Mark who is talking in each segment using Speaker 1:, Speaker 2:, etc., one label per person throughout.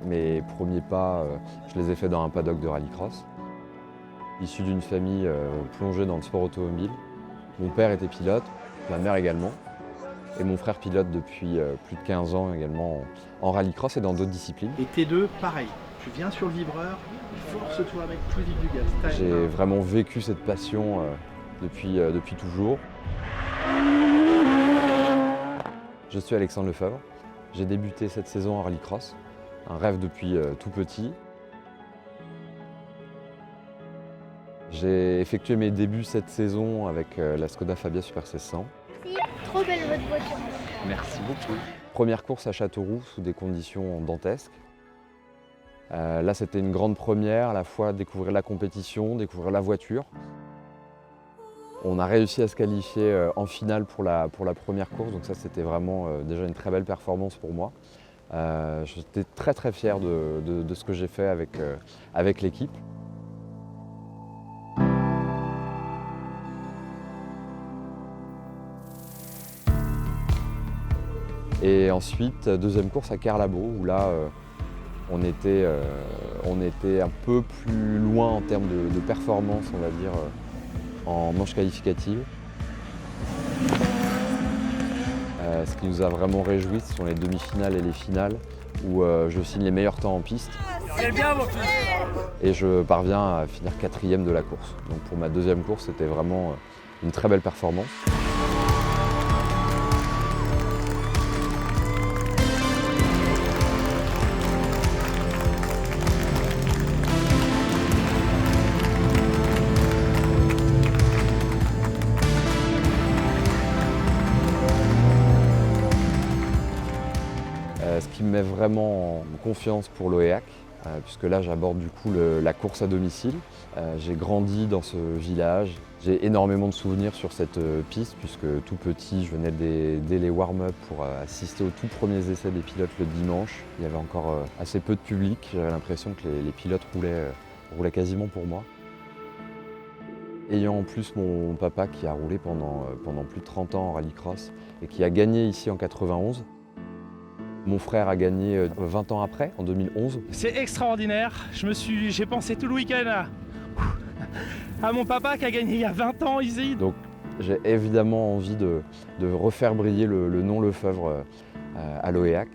Speaker 1: Mes premiers pas, je les ai faits dans un paddock de rallycross. Issu d'une famille plongée dans le sport automobile. Mon père était pilote, ma mère également. Et mon frère pilote depuis plus de 15 ans également en rallycross et dans d'autres disciplines.
Speaker 2: Et T2, pareil. Tu viens sur le vibreur, force-toi avec plus vite du gaz.
Speaker 1: J'ai vraiment vécu cette passion depuis toujours. Je suis Alexandre Lefebvre. J'ai débuté cette saison en rallycross, un rêve depuis tout petit. J'ai effectué mes débuts cette saison avec la Skoda Fabia Super 1600.
Speaker 3: Trop belle votre voiture.
Speaker 2: Merci beaucoup.
Speaker 1: Première course à Châteauroux sous des conditions dantesques. Là, c'était une grande première, à la fois découvrir la compétition, découvrir la voiture. On a réussi à se qualifier en finale pour la première course, donc ça c'était vraiment déjà une très belle performance pour moi. J'étais très fier de ce que j'ai fait avec l'équipe. Et ensuite, deuxième course à Carlabo, où là, on était un peu plus loin en termes de performance, on va dire, en manche qualificative. Ce qui nous a vraiment réjouis, ce sont les demi-finales et les finales, où je signe les meilleurs temps en piste.
Speaker 4: C'est bien mon fils.
Speaker 1: Et je parviens à finir 4e de la course. Donc pour ma deuxième course, c'était vraiment une très belle performance. Ce qui me met vraiment en confiance pour l'Oéac, puisque là j'aborde du coup la course à domicile. J'ai grandi dans ce village, j'ai énormément de souvenirs sur cette piste, puisque tout petit je venais dès les warm-up pour assister aux tout premiers essais des pilotes le dimanche. Il y avait encore assez peu de public, j'avais l'impression que les pilotes roulaient quasiment pour moi. Ayant en plus mon papa qui a roulé pendant plus de 30 ans en rallycross et qui a gagné ici en 91, mon frère a gagné 20 ans après, en 2011.
Speaker 4: C'est extraordinaire. J'ai pensé tout le week-end à mon papa qui a gagné il y a 20 ans ici.
Speaker 1: Donc j'ai évidemment envie de refaire briller le nom Lefebvre à l'Oéac.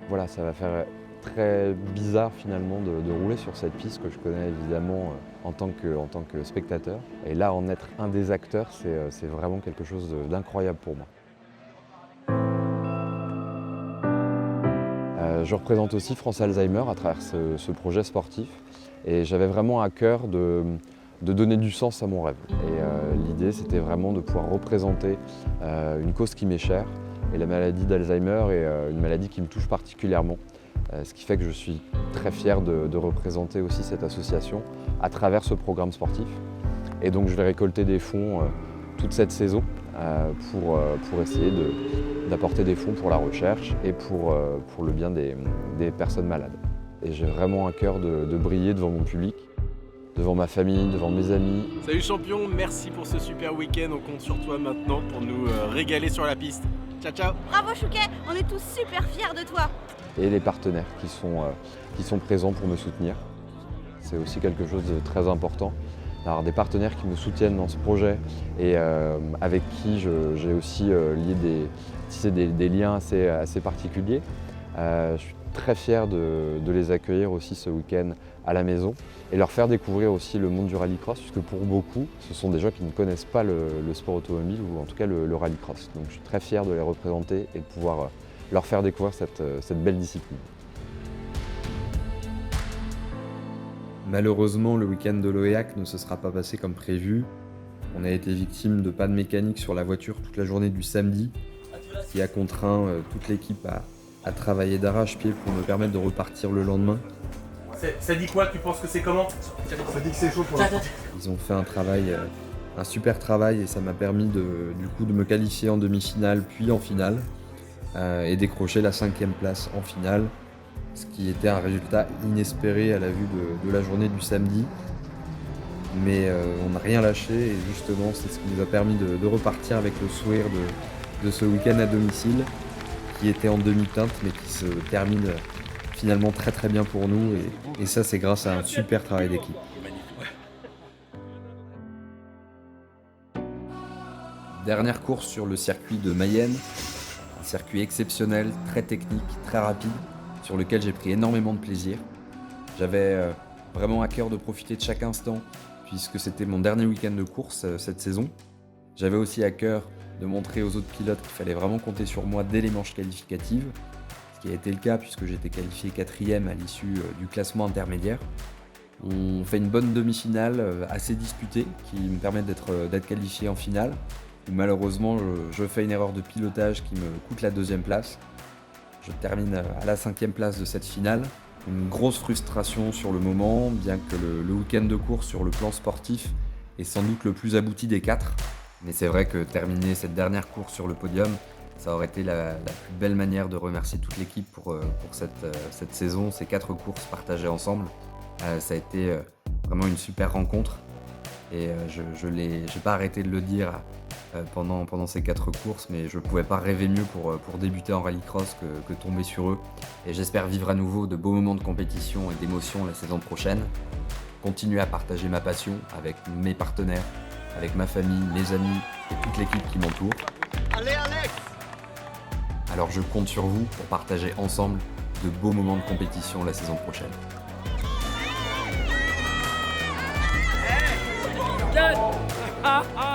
Speaker 1: Voilà, ça va faire très bizarre finalement de rouler sur cette piste que je connais évidemment en tant que spectateur. Et là, en être un des acteurs, c'est vraiment quelque chose d'incroyable pour moi. Je représente aussi France Alzheimer à travers ce projet sportif et j'avais vraiment à cœur de donner du sens à mon rêve. Et l'idée, c'était vraiment de pouvoir représenter une cause qui m'est chère. Et la maladie d'Alzheimer est une maladie qui me touche particulièrement, ce qui fait que je suis très fier de représenter aussi cette association à travers ce programme sportif. Et donc je vais récolter des fonds toute cette saison pour essayer d'apporter des fonds pour la recherche et pour le bien des personnes malades. Et j'ai vraiment à cœur de briller devant mon public, devant ma famille, devant mes amis.
Speaker 5: Salut champion, merci pour ce super week-end. On compte sur toi maintenant pour nous régaler sur la piste. Ciao ciao.
Speaker 3: Bravo Chouquet, on est tous super fiers de toi.
Speaker 1: Et les partenaires qui sont présents pour me soutenir. C'est aussi quelque chose de très important. D'avoir des partenaires qui me soutiennent dans ce projet et avec qui j'ai aussi lié des liens assez particuliers. Je suis très fier de les accueillir aussi ce week-end à la maison et leur faire découvrir aussi le monde du rallycross, puisque pour beaucoup, ce sont des gens qui ne connaissent pas le sport automobile ou en tout cas le rallycross. Donc je suis très fier de les représenter et de pouvoir leur faire découvrir cette belle discipline.
Speaker 6: Malheureusement, le week-end de l'Oéac ne se sera pas passé comme prévu. On a été victime de panne mécanique sur la voiture toute la journée du samedi, qui a contraint toute l'équipe à travailler d'arrache-pied pour me permettre de repartir le lendemain.
Speaker 5: Ça dit quoi? Tu penses que c'est comment? Ça dit que c'est chaud pour l'instant.
Speaker 6: Ils ont fait un super travail et ça m'a permis de me qualifier en demi-finale puis en finale et décrocher la 5e place en finale. Ce qui était un résultat inespéré à la vue de la journée du samedi. Mais on n'a rien lâché et justement c'est ce qui nous a permis de repartir avec le sourire de ce week-end à domicile qui était en demi-teinte mais qui se termine finalement très très bien pour nous et ça c'est grâce à un super travail d'équipe. Dernière course sur le circuit de Mayenne, un circuit exceptionnel, très technique, très rapide, sur lequel j'ai pris énormément de plaisir. J'avais vraiment à cœur de profiter de chaque instant, puisque c'était mon dernier week-end de course cette saison. J'avais aussi à cœur de montrer aux autres pilotes qu'il fallait vraiment compter sur moi dès les manches qualificatives, ce qui a été le cas puisque j'étais qualifié 4e à l'issue du classement intermédiaire. On fait une bonne demi-finale assez disputée qui me permet d'être qualifié en finale, où malheureusement je fais une erreur de pilotage qui me coûte la 2e place. Je termine à la 5e place de cette finale. Une grosse frustration sur le moment, bien que le week-end de course sur le plan sportif est sans doute le plus abouti des 4. Mais c'est vrai que terminer cette dernière course sur le podium, ça aurait été la plus belle manière de remercier toute l'équipe pour cette saison, ces 4 courses partagées ensemble. Ça a été vraiment une super rencontre et j'ai pas arrêté de le dire pendant ces 4 courses, mais je pouvais pas rêver mieux pour débuter en rallycross que tomber sur eux. Et j'espère vivre à nouveau de beaux moments de compétition et d'émotion la saison prochaine. Continuer à partager ma passion avec mes partenaires, avec ma famille, mes amis et toute l'équipe qui m'entoure.
Speaker 5: Allez Alex!
Speaker 6: Alors je compte sur vous pour partager ensemble de beaux moments de compétition la saison prochaine.
Speaker 4: Ah, ah.